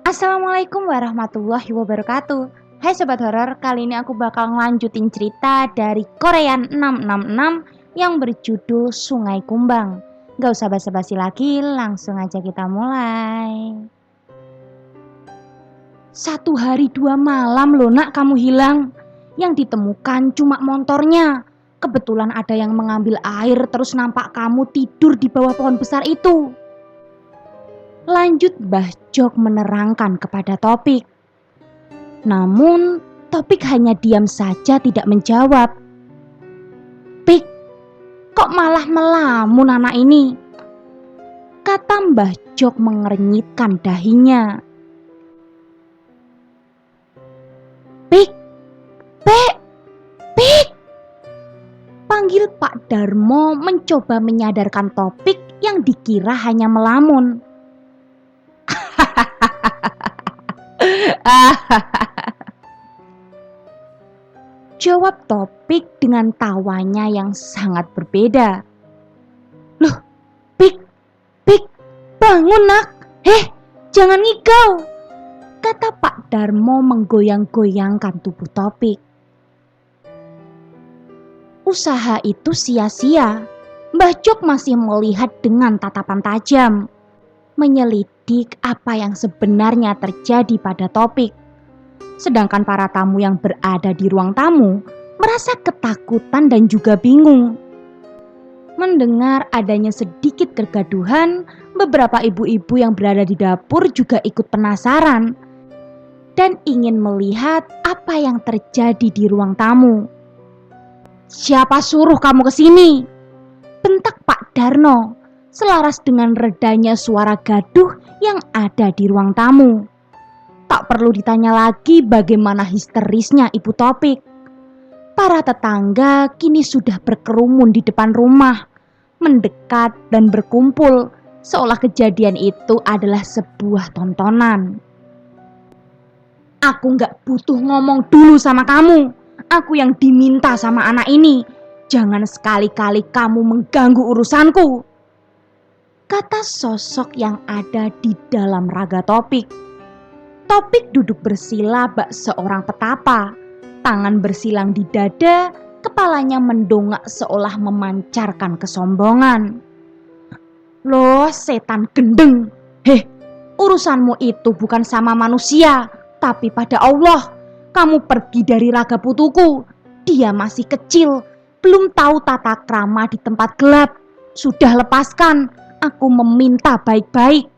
Assalamualaikum warahmatullahi wabarakatuh. Hai sobat horor, kali ini aku bakal ngelanjutin cerita dari Korean 666 yang berjudul Sungai Kumbang. Gak usah basa-basi lagi, langsung aja kita mulai. 1 hari 2 malam loh nak kamu hilang. Yang ditemukan cuma motornya. Kebetulan ada yang mengambil air terus nampak kamu tidur di bawah pohon besar itu. Lanjut Mbah Jok menerangkan kepada Topik. Namun Topik hanya diam saja tidak menjawab. Pik, kok malah melamun anak ini? Kata Mbah Jok mengernyitkan dahinya. Pik, Pik, Pik. Panggil Pak Darmo mencoba menyadarkan Topik yang dikira hanya melamun. Jawab Topik dengan tawanya yang sangat berbeda. Loh, Pik, Pik, bangun nak. Jangan ngigau. Kata Pak Darmo menggoyang-goyangkan tubuh Topik. Usaha itu sia-sia. Mbah Jok masih melihat dengan tatapan tajam. Menyelidik apa yang sebenarnya terjadi pada Topik. Sedangkan para tamu yang berada di ruang tamu merasa ketakutan dan juga bingung. Mendengar adanya sedikit kegaduhan, beberapa ibu-ibu yang berada di dapur juga ikut penasaran dan ingin melihat apa yang terjadi di ruang tamu. Siapa suruh kamu kesini? Bentak Pak Darno, selaras dengan redanya suara gaduh yang ada di ruang tamu. Tak perlu ditanya lagi bagaimana histerisnya Ibu Topik. Para tetangga kini sudah berkerumun di depan rumah, mendekat dan berkumpul, seolah kejadian itu adalah sebuah tontonan. Aku gak butuh ngomong dulu sama kamu. Aku yang diminta sama anak ini. Jangan sekali-kali kamu mengganggu urusanku. Kata sosok yang ada di dalam raga Topik. Topik duduk bersila bak seorang petapa. Tangan bersilang di dada, kepalanya mendongak seolah memancarkan kesombongan. Loh setan gendeng. Urusanmu itu bukan sama manusia, tapi pada Allah. Kamu pergi dari raga putuku. Dia masih kecil, belum tahu tata krama di tempat gelap. Sudah lepaskan, aku meminta baik-baik.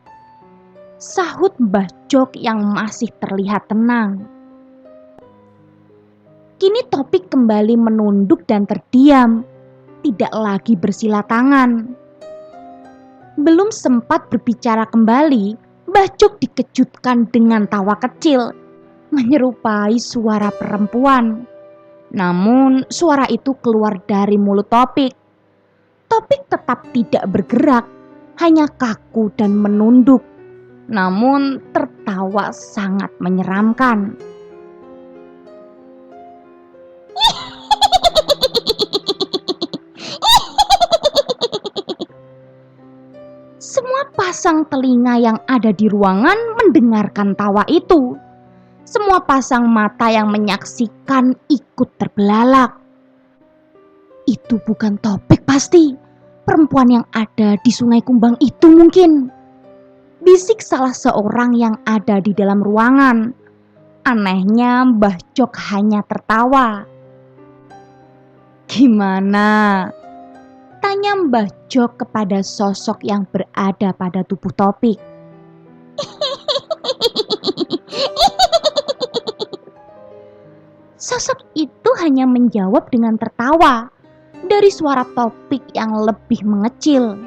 Sahut Mbah Jok yang masih terlihat tenang. Kini Topik kembali menunduk dan terdiam, tidak lagi bersila tangan. Belum sempat berbicara kembali, Mbah Jok dikejutkan dengan tawa kecil, menyerupai suara perempuan. Namun suara itu keluar dari mulut Topik. Topik tetap tidak bergerak, hanya kaku dan menunduk. Namun tertawa sangat menyeramkan. Semua pasang telinga yang ada di ruangan mendengarkan tawa itu. Semua pasang mata yang menyaksikan ikut terbelalak. Itu bukan Topik pasti. Perempuan yang ada di Sungai Kumbang itu mungkin. Bisik salah seorang yang ada di dalam ruangan. Anehnya Mbah Jok hanya tertawa. Gimana? Tanya Mbah Jok kepada sosok yang berada pada tubuh Topik. Sosok itu hanya menjawab dengan tertawa dari suara Topik yang lebih mengecil.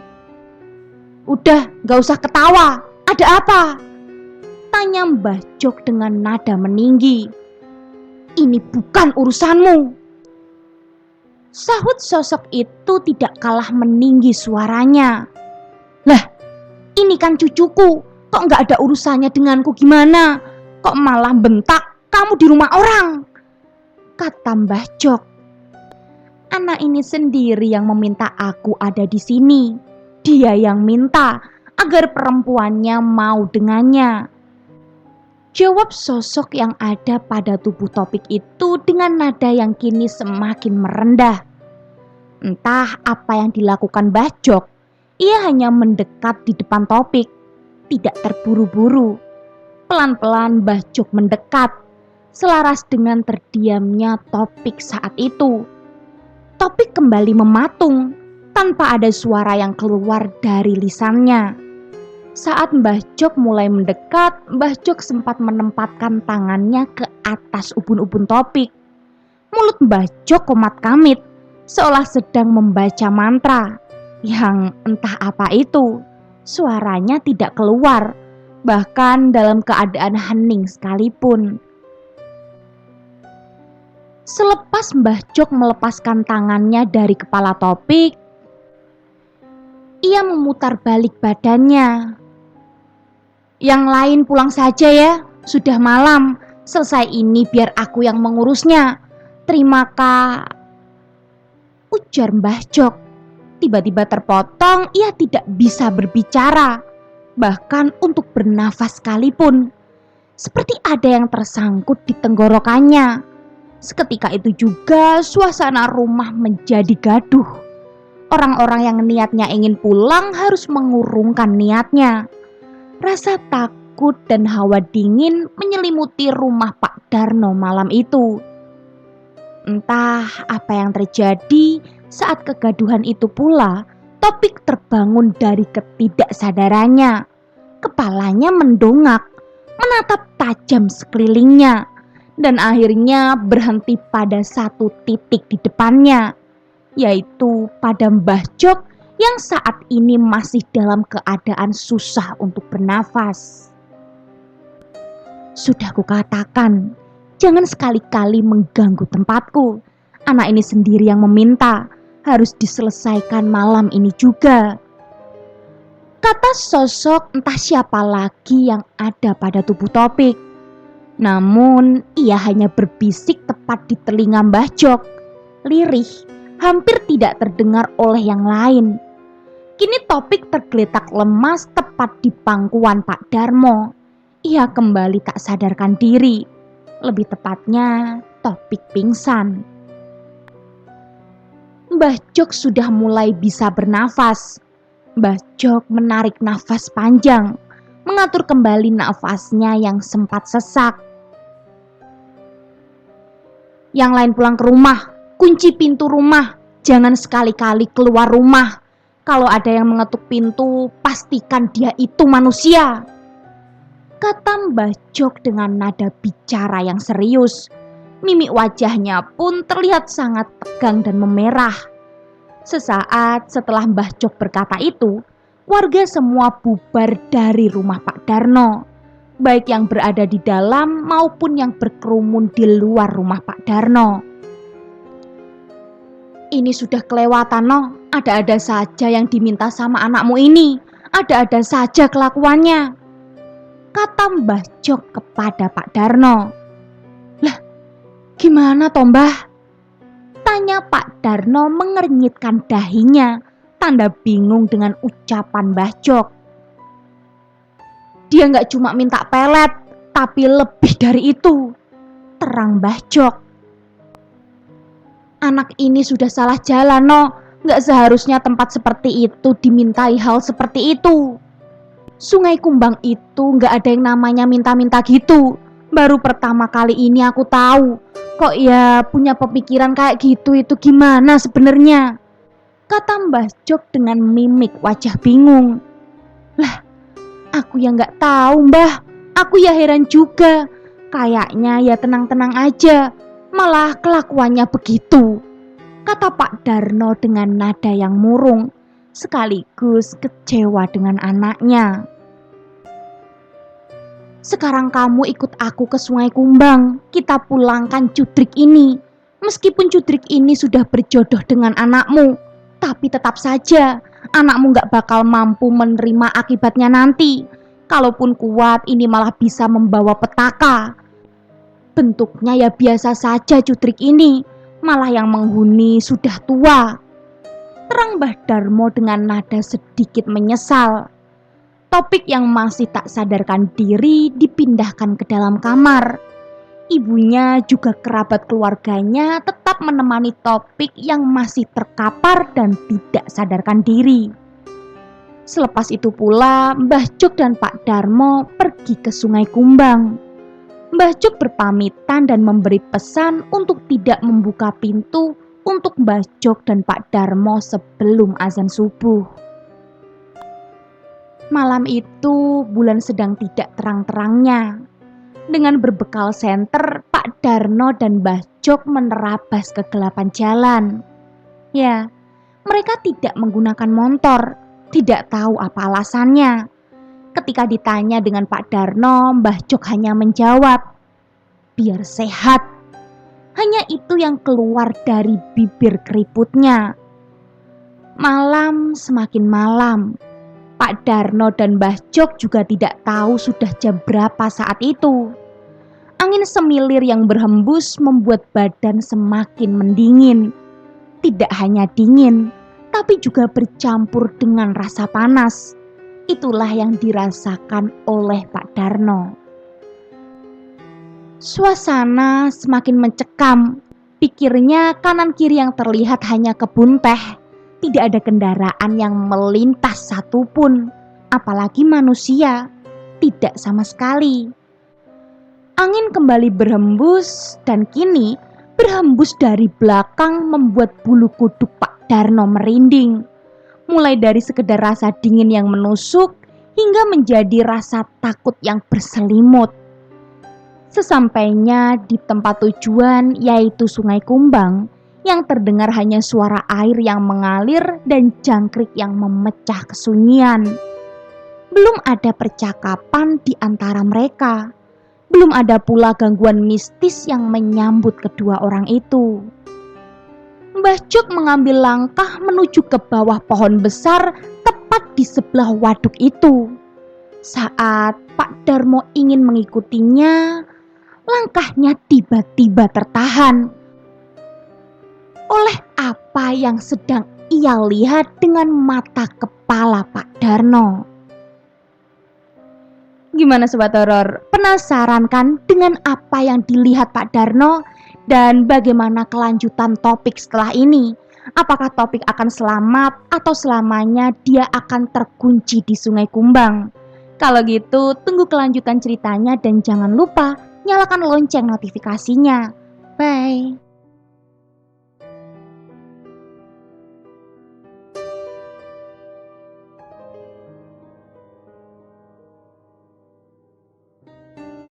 Udah, gak usah ketawa. Ada apa? Tanya Mbah Jok dengan nada meninggi. Ini bukan urusanmu. Sahut sosok itu tidak kalah meninggi suaranya. Lah, ini kan cucuku. Kok gak ada urusannya denganku gimana? Kok malah bentak kamu di rumah orang? Kata Mbah Jok. Anak ini sendiri yang meminta aku ada di sini. Dia yang minta agar perempuannya mau dengannya. Jawab sosok yang ada pada tubuh topik itu dengan nada yang kini semakin merendah. Entah apa yang dilakukan Mbah Jok, ia hanya mendekat di depan topik, tidak terburu-buru. Pelan-pelan Mbah Jok mendekat, selaras dengan terdiamnya topik saat itu. Topik kembali mematung, tanpa ada suara yang keluar dari lisannya. Saat Mbah Jok mulai mendekat, Mbah Jok sempat menempatkan tangannya ke atas ubun-ubun topik. Mulut Mbah Jok komat-kamit, seolah sedang membaca mantra, yang entah apa itu. Suaranya tidak keluar, bahkan dalam keadaan hening sekalipun. Selepas Mbah Jok melepaskan tangannya dari kepala topik, ia memutar balik badannya. Yang lain pulang saja ya, sudah malam. Selesai ini biar aku yang mengurusnya. Terima kasih, ujar Mbah Jok. Tiba-tiba terpotong, ia tidak bisa berbicara, bahkan untuk bernafas sekalipun. Seperti ada yang tersangkut di tenggorokannya. Seketika itu juga suasana rumah menjadi gaduh. Orang-orang yang niatnya ingin pulang harus mengurungkan niatnya. Rasa takut dan hawa dingin menyelimuti rumah Pak Darno malam itu. Entah apa yang terjadi saat kegaduhan itu pula, topik terbangun dari ketidaksadarannya. Kepalanya mendongak, menatap tajam sekelilingnya, dan akhirnya berhenti pada satu titik di depannya, yaitu pada Mbah Jok yang saat ini masih dalam keadaan susah untuk bernafas. Sudah kukatakan, jangan sekali-kali mengganggu tempatku. Anak ini sendiri yang meminta, harus diselesaikan malam ini juga, kata sosok entah siapa lagi yang ada pada tubuh topik. Namun ia hanya berbisik tepat di telinga Mbah Jok, lirih, hampir tidak terdengar oleh yang lain. Kini topik tergeletak lemas tepat di pangkuan Pak Darmo. Ia kembali tak sadarkan diri. Lebih tepatnya, topik pingsan. Mbah Jok sudah mulai bisa bernafas. Mbah Jok menarik nafas panjang, mengatur kembali nafasnya yang sempat sesak. Yang lain pulang ke rumah, kunci pintu rumah, jangan sekali-kali keluar rumah. Kalau ada yang mengetuk pintu, pastikan dia itu manusia, kata Mbah Jok dengan nada bicara yang serius. Mimik wajahnya pun terlihat sangat tegang dan memerah. Sesaat setelah Mbah Jok berkata itu, warga semua bubar dari rumah Pak Darno, baik yang berada di dalam maupun yang berkerumun di luar rumah Pak Darno. Ini sudah kelewatan, no. Ada-ada saja yang diminta sama anakmu ini. Ada-ada saja kelakuannya, kata Mbah Jok kepada Pak Darno. Lah, gimana toh Mbah? Tanya Pak Darno mengernyitkan dahinya, tanda bingung dengan ucapan Mbah Jok. Dia gak cuma minta pelet, tapi lebih dari itu, terang Mbah Jok. Anak ini sudah salah jalan, no. Gak seharusnya tempat seperti itu dimintai hal seperti itu. Sungai Kumbang itu gak ada yang namanya minta-minta gitu. Baru pertama kali ini aku tahu. Kok ya punya pemikiran kayak gitu itu gimana sebenarnya? Kata Mbah Jok dengan mimik wajah bingung. Lah, aku yang gak tahu Mbah. Aku ya heran juga. Kayaknya ya tenang-tenang aja, malah kelakuannya begitu, kata Pak Darno dengan nada yang murung, sekaligus kecewa dengan anaknya. Sekarang kamu ikut aku ke Sungai Kumbang, kita pulangkan Cudrik ini. Meskipun Cudrik ini sudah berjodoh dengan anakmu, tapi tetap saja anakmu gak bakal mampu menerima akibatnya nanti. Kalaupun kuat, ini malah bisa membawa petaka. Bentuknya ya biasa saja Cudrik ini, malah yang menghuni sudah tua, terang Mbah Darmo dengan nada sedikit menyesal. Topik yang masih tak sadarkan diri dipindahkan ke dalam kamar. Ibunya juga kerabat keluarganya tetap menemani Topik yang masih terkapar dan tidak sadarkan diri. Selepas itu pula Mbah Jok dan Pak Darmo pergi ke Sungai Kumbang. Mbah Jok berpamitan dan memberi pesan untuk tidak membuka pintu untuk Mbah Jok dan Pak Darmo sebelum azan subuh. Malam itu bulan sedang tidak terang-terangnya. Dengan berbekal senter, Pak Darno dan Mbah Jok menerabas kegelapan jalan. Ya, mereka tidak menggunakan motor, tidak tahu apa alasannya. Ketika ditanya dengan Pak Darno, Mbah Jok hanya menjawab, "Biar sehat." Hanya itu yang keluar dari bibir keriputnya. Malam semakin malam. Pak Darno dan Mbah Jok juga tidak tahu sudah jam berapa saat itu. Angin semilir yang berhembus membuat badan semakin mendingin. Tidak hanya dingin, tapi juga bercampur dengan rasa panas. Itulah yang dirasakan oleh Pak Darno. Suasana semakin mencekam. Pikirnya kanan kiri yang terlihat hanya kebun teh. Tidak ada kendaraan yang melintas satupun, apalagi manusia, tidak sama sekali. Angin kembali berhembus dan kini berhembus dari belakang membuat bulu kuduk Pak Darno merinding. Mulai dari sekedar rasa dingin yang menusuk hingga menjadi rasa takut yang berselimut. Sesampainya di tempat tujuan yaitu Sungai Kumbang, yang terdengar hanya suara air yang mengalir dan jangkrik yang memecah kesunyian. Belum ada percakapan di antara mereka. Belum ada pula gangguan mistis yang menyambut kedua orang itu. Mbah Jok mengambil langkah menuju ke bawah pohon besar tepat di sebelah waduk itu. Saat Pak Darmo ingin mengikutinya, langkahnya tiba-tiba tertahan oleh apa yang sedang ia lihat dengan mata kepala Pak Darno. Gimana Sobat Horor? Penasaran kan dengan apa yang dilihat Pak Darno? Dan bagaimana kelanjutan topik setelah ini? Apakah topik akan selamat atau selamanya dia akan terkunci di Sungai Kumbang? Kalau gitu tunggu kelanjutan ceritanya dan jangan lupa nyalakan lonceng notifikasinya. Bye!